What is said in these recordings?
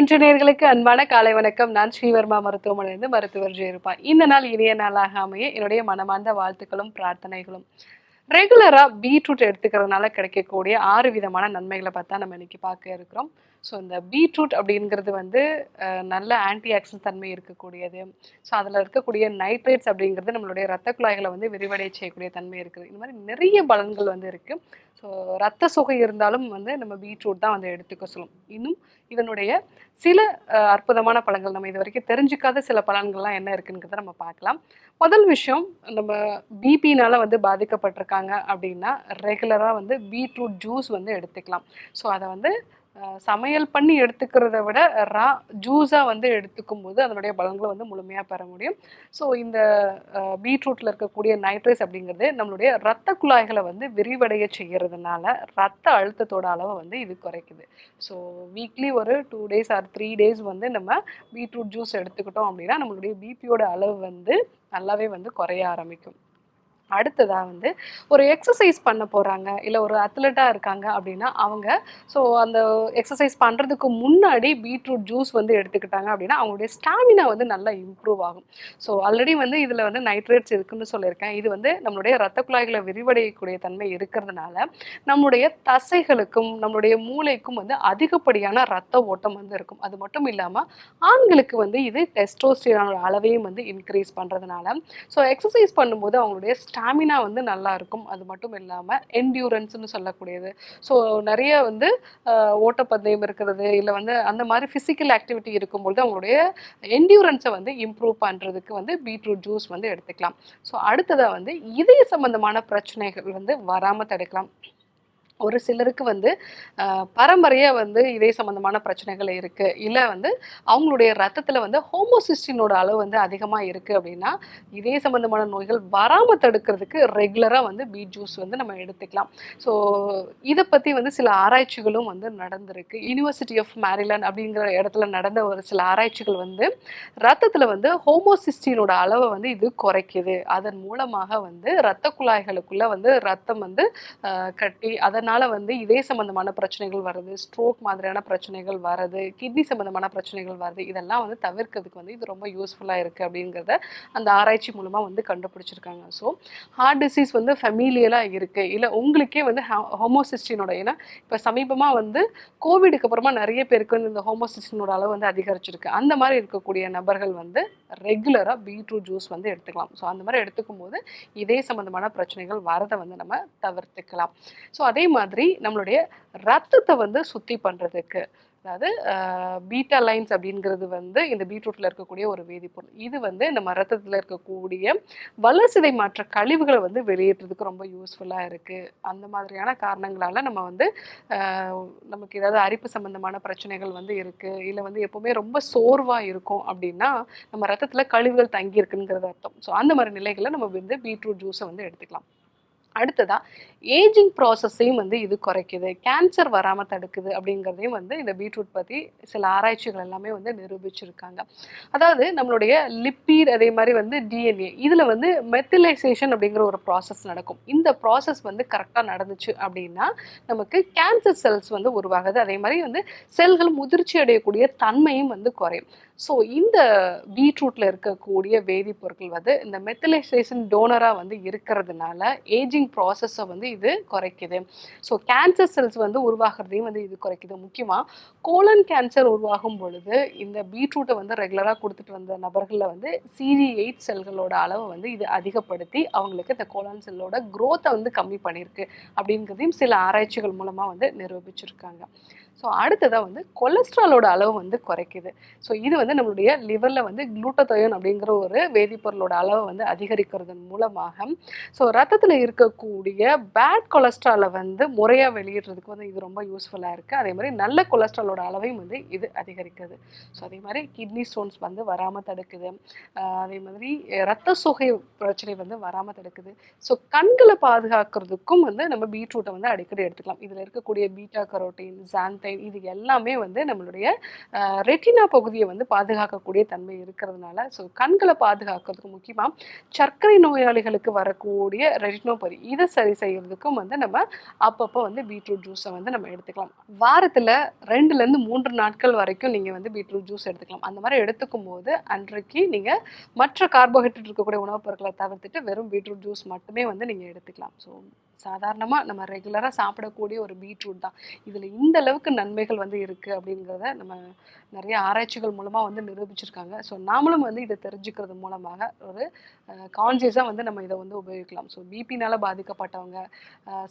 இன்று நேயர்களுக்கு அன்பான காலை வணக்கம். நான் ஸ்ரீவர்மா மருத்துவமனையிலிருந்து மருத்துவர் ஜெயருப்பா. இந்த நாள் இனிய நாளாக அமைய என்னுடைய மனமார்ந்த வாழ்த்துக்களும் பிரார்த்தனைகளும். ரெகுலரா பீட்ரூட் எடுத்துக்கிறதுனால கிடைக்கக்கூடிய 6 விதமான நன்மைகளை பார்த்தா நம்ம இன்னைக்கு பார்க்க இருக்கிறோம். ஸோ இந்த பீட்ரூட் அப்படிங்கிறது வந்து நல்ல ஆன்டி ஆக்சிடென்ட் தன்மை இருக்கக்கூடியது. ஸோ அதில் இருக்கக்கூடிய நைட்ரேட்ஸ் அப்படிங்கிறது நம்மளுடைய ரத்த குழாய்களை வந்து விரிவடைய செய்யக்கூடிய தன்மை இருக்குது. இந்த மாதிரி நிறைய பலன்கள் வந்து இருக்குது. ஸோ ரத்த சோகை இருந்தாலும் வந்து நம்ம பீட்ரூட் தான் வந்து எடுத்துக்க சொல்லும். இன்னும் இதனுடைய சில அற்புதமான பலன்கள் நம்ம இது வரைக்கும் தெரிஞ்சுக்காத சில பலன்கள்லாம் என்ன இருக்குங்கிறத நம்ம பார்க்கலாம். முதல் விஷயம், நம்ம பிபினால வந்து பாதிக்கப்பட்டிருக்காங்க அப்படின்னா ரெகுலராக வந்து பீட்ரூட் ஜூஸ் வந்து எடுத்துக்கலாம். ஸோ அதை வந்து சமையல் பண்ணி எடுத்துக்கிறத விட ஜூஸாக வந்து எடுத்துக்கும் போது அதனுடைய பலன்களை வந்து முழுமையாக பெற முடியும். ஸோ இந்த பீட்ரூட்டில் இருக்கக்கூடிய நைட்ரேஸ் அப்படிங்கிறது நம்மளுடைய ரத்த குழாய்களை வந்து விரிவடைய செய்கிறதுனால ரத்த அழுத்தத்தோட அளவை வந்து இது குறைக்குது. ஸோ வீக்லி ஒரு 2 days ஆர் 3 days வந்து நம்ம பீட்ரூட் ஜூஸ் எடுத்துக்கிட்டோம் அப்படின்னா நம்மளுடைய பிபியோட அளவு வந்து நல்லாவே வந்து குறைய ஆரம்பிக்கும். அடுத்ததாக வந்து ஒரு எக்ஸசைஸ் பண்ண போகிறாங்க, இல்லை ஒரு அத்லெட்டாக இருக்காங்க அப்படின்னா அவங்க அந்த எக்ஸசைஸ் பண்ணுறதுக்கு முன்னாடி பீட்ரூட் ஜூஸ் வந்து எடுத்துக்கிட்டாங்க அப்படின்னா அவங்களுடைய ஸ்டாமினா வந்து நல்லா இம்ப்ரூவ் ஆகும். ஸோ ஆல்ரெடி வந்து இதில் வந்து நைட்ரேட்ஸ் இருக்குன்னு சொல்லியிருக்கேன். இது வந்து நம்மளுடைய ரத்த குழாய்களை விரிவடையக்கூடிய தன்மை இருக்கிறதுனால நம்மளுடைய தசைகளுக்கும் நம்மளுடைய மூளைக்கும் வந்து அதிகப்படியான ரத்த ஓட்டம் வந்து இருக்கும். அது மட்டும் இல்லாமல் ஆண்களுக்கு வந்து இது டெஸ்டோஸ்டிரானோட அளவையும் வந்து இன்க்ரீஸ் பண்ணுறதுனால எக்ஸசைஸ் பண்ணும்போது அவங்களுடைய ஸ்டாமினா வந்து நல்லா இருக்கும். அது மட்டும் இல்லாமல் என்டியூரன்ஸ்னு சொல்லக்கூடியது. ஸோ நிறைய வந்து ஓட்டப்பந்தயம் இருக்கிறது, இல்லை வந்து அந்த மாதிரி ஃபிசிக்கல் ஆக்டிவிட்டி இருக்கும்பொழுது அவங்களுடைய என்டியூரன்ஸை வந்து இம்ப்ரூவ் பண்ணுறதுக்கு வந்து பீட்ரூட் ஜூஸ் வந்து எடுத்துக்கலாம். ஸோ அடுத்ததாக வந்து இதய சம்பந்தமான பிரச்சனைகள் வந்து வராமல் தடுக்கலாம். ஒரு சிலருக்கு வந்து பரம்பரையாக வந்து இதய சம்மந்தமான பிரச்சனைகள் இருக்குது, இல்லை வந்து அவங்களுடைய ரத்தத்தில் வந்து ஹோமோசிஸ்டினோட அளவு வந்து அதிகமாக இருக்குது அப்படின்னா இதய சம்மந்தமான நோய்கள் வராமல் தடுக்கிறதுக்கு ரெகுலராக வந்து பீட் ஜூஸ் வந்து நம்ம எடுத்துக்கலாம். ஸோ இதை பற்றி வந்து சில ஆராய்ச்சிகளும் வந்து நடந்திருக்கு. யூனிவர்சிட்டி ஆஃப் மேரிலாண்ட் அப்படிங்கிற இடத்துல நடந்த ஒரு சில ஆராய்ச்சிகள் வந்து ரத்தத்தில் வந்து ஹோமோசிஸ்டினோட அளவை வந்து இது குறைக்குது. அதன் மூலமாக வந்து ரத்த குழாய்களுக்குள்ளே வந்து ரத்தம் வந்து கட்டி அதனால் வந்து இதய சம்பந்தமான பிரச்சனைகள் வருது, ஸ்ட்ரோக் மாதிரியான பிரச்சனைகள் வருது, கிட்னி சம்பந்தமான பிரச்சனைகள் வருது. இதெல்லாம் வந்து தவிர்க்கிறதுக்கு வந்து இது ரொம்ப யூஸ்ஃபுல்லாக இருக்குது அப்படிங்கிறத அந்த ஆராய்ச்சி மூலமாக வந்து கண்டுபிடிச்சிருக்காங்க. ஸோ ஹார்ட் டிசீஸ் வந்து ஃபெமிலியலாக இருக்குது, இல்லை உங்களுக்கே வந்து ஹோமோசிஸ்டினோட, ஏன்னா இப்போ சமீபமாக வந்து கோவிடுக்கு அப்புறமா நிறைய பேருக்கு வந்து இந்த ஹோமோசிஸ்டினோட அளவு வந்து அதிகரிச்சிருக்கு. அந்த மாதிரி இருக்கக்கூடிய நபர்கள் வந்து ரெகுலராக பீட்ரூட் ஜூஸ் வந்து எடுத்துக்கலாம். ஸோ அந்த மாதிரி எடுத்துக்கும் போது இதய சம்பந்தமான பிரச்சனைகள் வரதை வந்து நம்ம தவிர்த்துக்கலாம். ஸோ அதே மாதிரி நம்மளுடைய ரத்தத்தை வந்து சுத்தி பண்றதுக்கு, அதாவது பீட்டா லைன்ஸ் அப்படிங்கிறது வந்து இந்த பீட்ரூட்ல இருக்கக்கூடிய ஒரு வேதிப்பொருள். இது வந்து நம்ம ரத்தத்தில் இருக்கக்கூடிய வளர்சிதை மாற்ற கழிவுகளை வந்து வெளியேற்றதுக்கு ரொம்ப யூஸ்ஃபுல்லாக இருக்குது. அந்த மாதிரியான காரணங்களால நம்ம வந்து நமக்கு ஏதாவது அரிப்பு சம்பந்தமான பிரச்சனைகள் வந்து இருக்குது, இல்லை வந்து எப்போவுமே ரொம்ப சோர்வாக இருக்கும் அப்படின்னா நம்ம ரத்தத்தில் கழிவுகள் தங்கி இருக்குங்கிறது அர்த்தம். ஸோ அந்த மாதிரி நிலைகளை நம்ம வந்து பீட்ரூட் ஜூஸை வந்து எடுத்துக்கலாம். அடுத்ததா ஏஜிங் ப்ராசஸையும் வந்து இது குறைக்குது, கேன்சர் வராமல் தடுக்குது அப்படிங்கிறதையும் வந்து இந்த பீட்ரூட் பற்றி சில ஆராய்ச்சிகள் எல்லாமே வந்து நிரூபிச்சிருக்காங்க. அதாவது நம்மளுடைய லிப்பிட், அதே மாதிரி வந்து டிஎன்ஏ, இதில் வந்து மெத்திலைசேஷன் அப்படிங்கிற ஒரு ப்ராசஸ் நடக்கும். இந்த ப்ராசஸ் வந்து கரெக்டாக நடந்துச்சு அப்படின்னா நமக்கு கேன்சர் செல்ஸ் வந்து உருவாகுது. அதே மாதிரி வந்து செல்கள் முதிர்ச்சி அடையக்கூடிய தன்மையும் வந்து குறையும். ஸோ இந்த பீட்ரூட்டில் இருக்கக்கூடிய வேதிப்பொருட்கள் வந்து இந்த மெத்திலைசேஷன் டோனராக வந்து இருக்கிறதுனால ஏஜிங் ப்ராசஸை வந்து இது குறைக்குது. ஸோ கேன்சர் செல்ஸ் வந்து உருவாகிறதையும் வந்து இது குறைக்குது. முக்கியமாக கோலன் கேன்சர் உருவாகும் பொழுது இந்த பீட்ரூட்டை வந்து ரெகுலராக கொடுத்துட்டு வந்த நபர்களில் வந்து CD8 செல்களோட அளவை வந்து இது அதிகப்படுத்தி அவங்களுக்கு இந்த கோலன் செல்லோட குரோத்தை வந்து கம்மி பண்ணியிருக்கு அப்படிங்கிறதையும் சில ஆராய்ச்சிகள் மூலமாக வந்து நிரூபிச்சிருக்காங்க. ஸோ அடுத்ததாக வந்து கொலஸ்ட்ராலோட அளவு வந்து குறைக்குது. ஸோ இது வந்து நம்மளுடைய லிவரில் வந்து குளூட்டோதயோன் அப்படிங்கிற ஒரு வேதிப்பொருளோட அளவை வந்து அதிகரிக்கிறதன் மூலமாக ரத்தத்தில் இருக்கக்கூடிய பேட் கொலஸ்ட்ராலை வந்து முறையாக வெளியிடுறதுக்கு வந்து இது ரொம்ப யூஸ்ஃபுல்லாக இருக்குது. அதே மாதிரி நல்ல கொலஸ்ட்ராலோட அளவையும் வந்து இது அதிகரிக்குது. ஸோ அதே மாதிரி கிட்னி ஸ்டோன்ஸ் வந்து வராமல் தடுக்குது. அதே மாதிரி ரத்த சோகை பிரச்சனை வந்து வராமல் தடுக்குது. ஸோ கண்களை பாதுகாக்கிறதுக்கும் வந்து நம்ம பீட்ரூட்டை வந்து அடிக்கடி எடுத்துக்கலாம். இதில் இருக்கக்கூடிய பீட்டா கரோட்டின், ஜாந்தை பேண்டோதைன் இது எல்லாமே வந்து நம்மளுடைய ரெட்டினா பகுதியை வந்து பாதுகாக்கக்கூடிய தன்மை இருக்கிறதுனால, ஸோ கண்களை பாதுகாக்கிறதுக்கு முக்கியமாக சர்க்கரை நோயாளிகளுக்கு வரக்கூடிய ரெட்டினோபதி இதை சரி செய்யறதுக்கும் வந்து நம்ம அப்பப்போ வந்து பீட்ரூட் ஜூஸை வந்து நம்ம எடுத்துக்கலாம். வாரத்தில் 2லேருந்து 3 நாட்கள் வரைக்கும் நீங்கள் வந்து பீட்ரூட் ஜூஸ் எடுத்துக்கலாம். அந்த மாதிரி எடுத்துக்கும் போது அன்றைக்கு நீங்கள் மற்ற கார்போஹைட்ரேட் இருக்கக்கூடிய உணவுப் பொருட்களை தவிர்த்துட்டு வெறும் பீட்ரூட் ஜூஸ் மட்டுமே வந்து நீங்கள் எடுத்துக்கலாம். ஸோ சாதாரணமாக நம்ம ரெகுலராக சாப்பிடக்கூடிய ஒரு பீட்ரூட் தான். இதில் இந்த அளவுக்கு நன்மைகள் வந்து இருக்குது அப்படிங்கிறத நம்ம நிறைய ஆராய்ச்சிகள் மூலமாக வந்து நிரூபிச்சிருக்காங்க. ஸோ நாமளும் வந்து இதை தெரிஞ்சுக்கிறது மூலமாக ஒரு கான்சியஸாக வந்து நம்ம இதை வந்து உபயோகிக்கலாம். ஸோ பிபினால் பாதிக்கப்பட்டவங்க,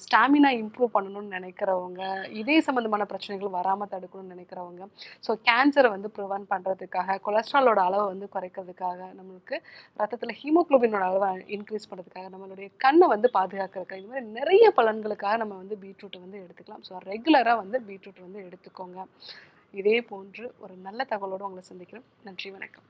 ஸ்டாமினா இம்ப்ரூவ் பண்ணணும்னு நினைக்கிறவங்க, இதே சம்மந்தமான பிரச்சனைகள் வராமல் தடுக்கணும்னு நினைக்கிறவங்க, ஸோ கேன்சரை வந்து ப்ரிவென்ட் பண்ணுறதுக்காக, கொலஸ்ட்ராலோட அளவை வந்து குறைக்கிறதுக்காக, நம்மளுக்கு ரத்தத்தில் ஹீமோக்ளோபினோட அளவை இன்க்ரீஸ் பண்ணுறதுக்காக, நம்மளுடைய கண்ணை வந்து பாதுகாக்கிறதுக்காக, இது மாதிரி நிறைய பலன்களுக்காக நம்ம வந்து பீட்ரூட்டை வந்து எடுத்துக்கலாம். ஸோ ரெகுலராக வந்து பீட்ரூட் வந்து எடுத்துக்கோங்க. இதே போன்று ஒரு நல்ல தகவலோடு உங்களை சந்திக்கிறேன். நன்றி, வணக்கம்.